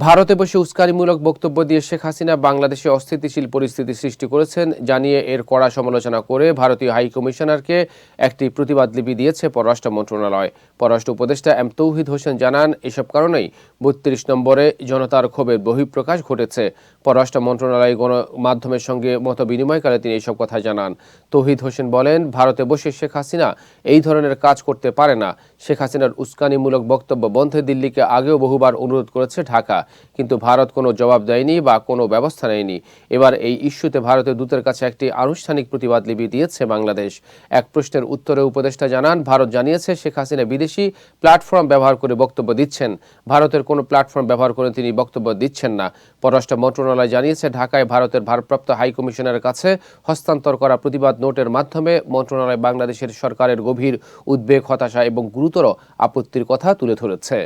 ভারতে বসে উস্কানিমূলক বক্তব্য দিয়ে শেখ হাসিনা বাংলাদেশে অস্থিতিশীল পরিস্থিতি সৃষ্টি করেছেন জানিয়ে এর কড়া সমালোচনা করে ভারতীয় হাই কমিশনারকে একটি প্রতিবাদ লিপি দিয়েছে পররাষ্ট্র মন্ত্রণালয়। পররাষ্ট্র উপদেষ্টা এম তৌহিদ হোসেন জানান, এসব কারণেই ৩২ নম্বরে জনতার ক্ষোভের বহিঃপ্রকাশ ঘটেছে। পররাষ্ট্র মন্ত্রণালয় গণমাধ্যমের সঙ্গে মত বিনিময়কালে তিনি এসব কথা জানান। তৌহিদ হোসেন বলেন, ভারতে বসে শেখ হাসিনা এই ধরনের কাজ করতে পারে না। শেখ হাসিনার উস্কানিমূলক বক্তব্য বন্ধে দিল্লিকে আগেও বহুবার অনুরোধ করেছে ঢাকা, কিন্তু ভারত কোনো জবাব দেয়নি বা কোনো ব্যবস্থা নেয়নি। এবার এই ইস্যুতে ভারতের দূতের কাছে একটি আনুষ্ঠানিক প্রতিবাদ লিপি দিয়েছে বাংলাদেশ। এক প্রশ্নের উত্তরে উপদেষ্টা জানান, ভারত জানিয়েছে শেখ হাসিনা বিদেশি প্ল্যাটফর্ম ব্যবহার করে বক্তব্য দিচ্ছেন। ভারতের কোনো প্ল্যাটফর্ম ব্যবহার করে তিনি বক্তব্য দিচ্ছেন না। পররাষ্ট্র মন্ত্রণালয় জানিয়েছে, ঢাকায় ভারতের ভারপ্রাপ্ত হাই কমিশনারের কাছে হস্তান্তর করা প্রতিবাদ নোটের মাধ্যমে মন্ত্রণালয় বাংলাদেশের সরকারের গভীর উদ্বেগ, হতাশা এবং গুরুতর আপত্তির কথা তুলে ধরেছে।